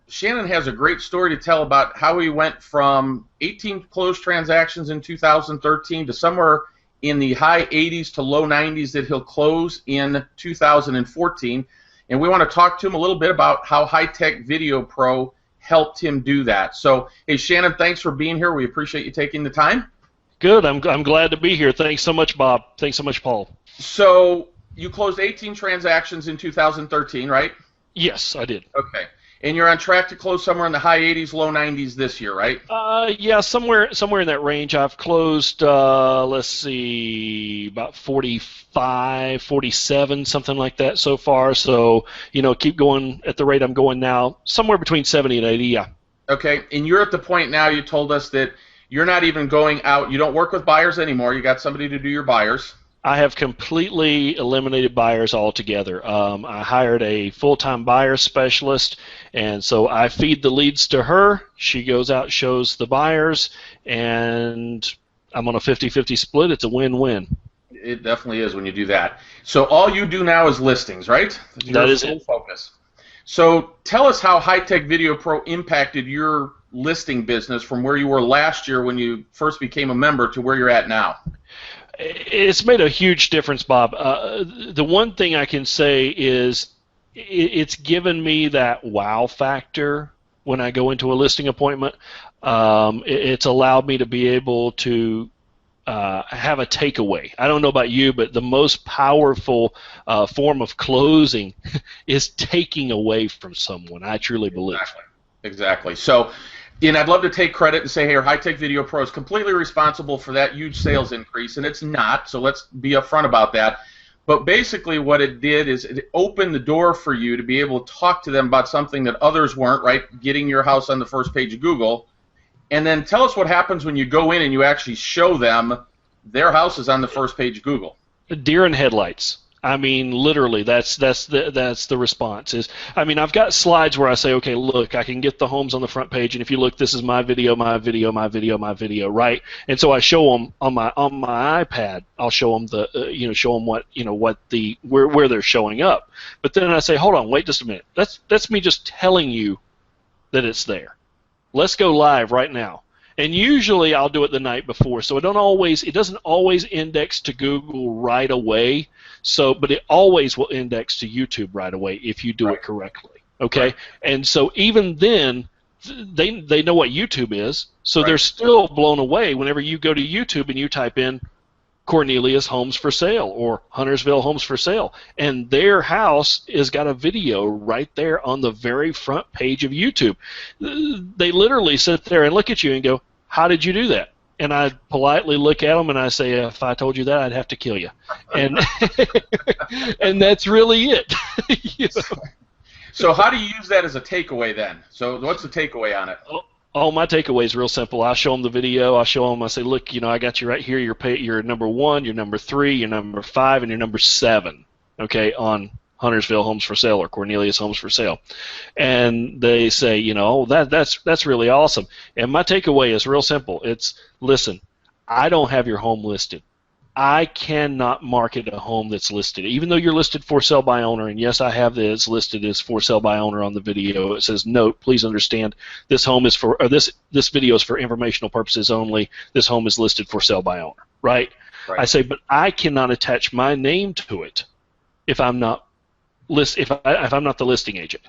Shannon has a great story to tell about how he went from 18 closed transactions in 2013 to somewhere in the high 80s to low 90s that he'll close in 2014. And we want to talk to him a little bit about how HiTech Video Pro helped him do that. So, hey, Shannon, thanks for being here. We appreciate you taking the time. Good. I'm glad to be here. Thanks so much, Bob. Thanks so much, Paul. So, you closed 18 transactions in 2013, right? Yes, I did. Okay. And you're on track to close somewhere in the high 80s, low 90s this year, right? Yeah, somewhere in that range. I've closed, let's see, about 45, 47, something like that so far. So, keep going at the rate I'm going now, somewhere between 70 and 80, yeah. Okay, and you're at the point now, you told us that you're not even going out, you don't work with buyers anymore, you got somebody to do your buyers. I have completely eliminated buyers altogether. I hired a full-time buyer specialist, and so I feed the leads to her. She goes out, shows the buyers, and I'm on a 50-50 split. It's a win-win. It definitely is when you do that. So all you do now is listings, right? That is it. Focus. So tell us how HiTech Video Pro impacted your listing business from where you were last year when you first became a member to where you're at now. It's made a huge difference, Bob. The one thing I can say is it's given me that wow factor when I go into a listing appointment. It's allowed me to be able to have a takeaway. I don't know about you, but the most powerful form of closing is taking away from someone. I truly believe. Exactly. So, and I'd love to take credit and say, hey, HiTech Video Pro is completely responsible for that huge sales increase, and it's not, so let's be upfront about that. But basically what it did is it opened the door for you to be able to talk to them about something that others weren't, right, getting your house on the first page of Google. And then tell us what happens when you go in and you actually show them their house is on the first page of Google. Deer in headlights. I mean, literally, that's the response. I've got slides where I say, okay, look, I can get the homes on the front page, and if you look, this is my video, right? And so I show them on my iPad. I'll show them where they're showing up. But then I say, hold on, wait just a minute. That's me just telling you that it's there. Let's go live right now. And usually I'll do it the night before, so it doesn't always index to Google right away. But it always will index to YouTube right away if you do it correctly. Okay, right. And so even then, they know what YouTube is, so they're still blown away whenever you go to YouTube and you type in Cornelius Homes for Sale or Huntersville Homes for Sale, and their house has got a video right there on the very front page of YouTube. They literally sit there and look at you and go, how did you do that? And I politely look at them and I say, if I told you that, I'd have to kill you. And and that's really it. So how do you use that as a takeaway then? So what's the takeaway on it? Oh, my takeaway is real simple. I show them the video. I show them. I say, look, I got you right here. You're number 1, you're number 3, you're number 5, and you're number 7. Okay, on Huntersville Homes for Sale or Cornelius Homes for Sale, and they say, that's really awesome. And my takeaway is real simple. It's, listen, I don't have your home listed. I cannot market a home that's listed, even though you're listed for sale by owner. And yes, I have this listed as for sale by owner on the video. It says, note, please understand, this home is for, or this video is for informational purposes only. This home is listed for sale by owner, right? I say, but I cannot attach my name to it if I'm not if I'm not the listing agent.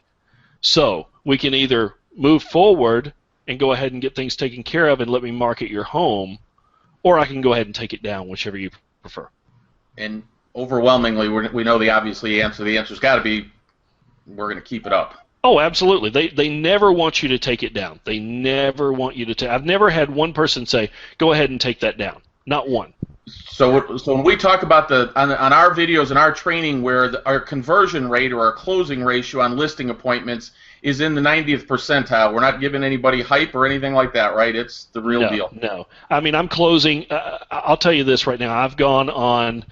So we can either move forward and go ahead and get things taken care of and let me market your home, or I can go ahead and take it down, whichever you prefer. And overwhelmingly, we know the answer. The answer's got to be, we're going to keep it up. Oh, absolutely. They never want you to take it down. They never want you to I've never had one person say, go ahead and take that down. Not one. So when we talk about on our videos and our training where our conversion rate or our closing ratio on listing appointments is in the 90th percentile, we're not giving anybody hype or anything like that, right? It's the real deal. No. I mean, I'm closing. I'll tell you this right now. I've gone on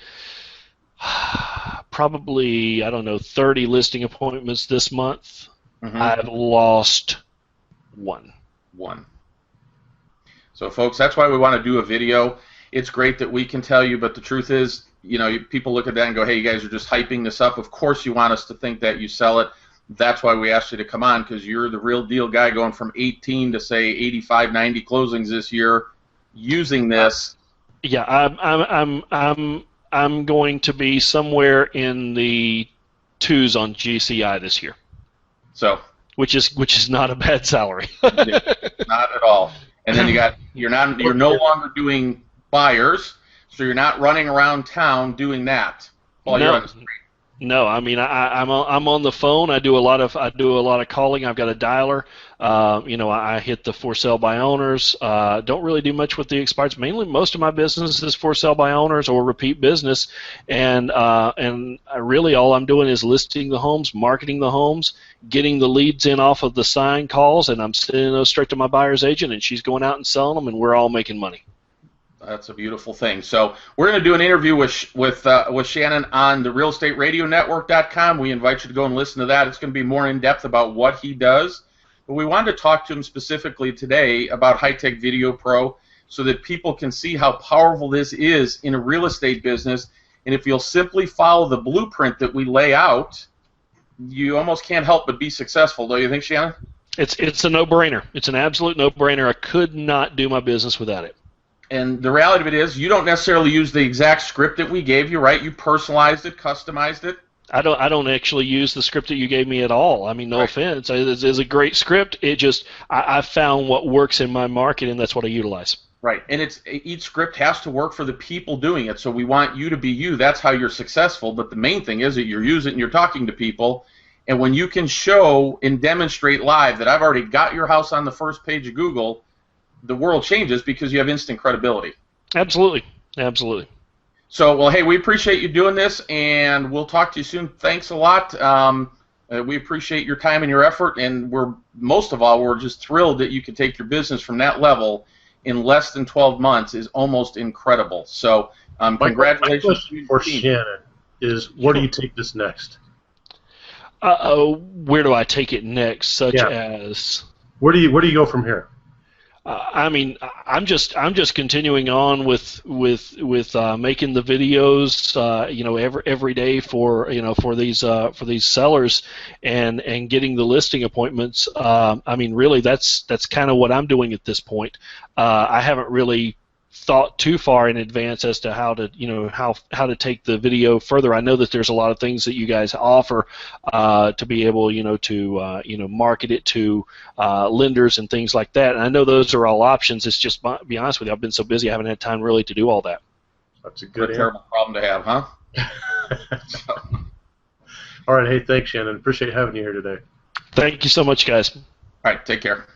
probably, 30 listing appointments this month. Mm-hmm. I've lost one. So, folks, that's why we want to do a video. It's great that we can tell you, but the truth is, people look at that and go, hey, you guys are just hyping this up. Of course you want us to think that you sell it. that's why we asked you to come on, because you're the real deal guy, going from 18 to say 85, 90 closings this year using this. Yeah, I'm going to be somewhere in the 2s on GCI this year. So, which is not a bad salary. not at all. And then you're no longer doing buyers, so you're not running around town doing that while you're on the street. No, I mean I'm on the phone. I do a lot of calling. I've got a dialer. I hit the for sale by owners. Don't really do much with the expireds. Mainly, most of my business is for sale by owners or repeat business, and really all I'm doing is listing the homes, marketing the homes, getting the leads in off of the sign calls, and I'm sending those straight to my buyer's agent, and she's going out and selling them, and we're all making money. That's a beautiful thing. So we're going to do an interview with Shannon on the realestateradionetwork.com. We invite you to go and listen to that. It's going to be more in depth about what he does. But we wanted to talk to him specifically today about HiTech Video Pro, so that people can see how powerful this is in a real estate business. And if you'll simply follow the blueprint that we lay out, you almost can't help but be successful. Don't you think, Shannon? It's a no-brainer. It's an absolute no-brainer. I could not do my business without it. And the reality of it is, you don't necessarily use the exact script that we gave you, right? You personalized it, customized it. I don't actually use the script that you gave me at all. I mean, no offense. It's a great script. It just I found what works in my market, and that's what I utilize. Right, and each script has to work for the people doing it. So we want you to be you. That's how you're successful. But the main thing is that you're using it and you're talking to people. And when you can show and demonstrate live that I've already got your house on the first page of Google, the world changes because you have instant credibility. Absolutely. Absolutely. So, well, hey, we appreciate you doing this, and we'll talk to you soon. Thanks a lot. We appreciate your time and your effort, and most of all, we're just thrilled that you could take your business from that level in less than 12 months is almost incredible. So, congratulations. My question for Shannon is, where do you take this next? Where do I take it next? Such as where do you go from here? I mean, I'm just continuing on with making the videos, every day for these sellers and getting the listing appointments. I mean, really, that's kind of what I'm doing at this point. I haven't really thought too far in advance as to how to take the video further. I know that there's a lot of things that you guys offer to be able to market it to lenders and things like that. And I know those are all options. It's just, to be honest with you, I've been so busy I haven't had time really to do all that. That's a good terrible problem to have, huh? All right, hey, thanks, Shannon. Appreciate having you here today. Thank you so much, guys. All right, take care.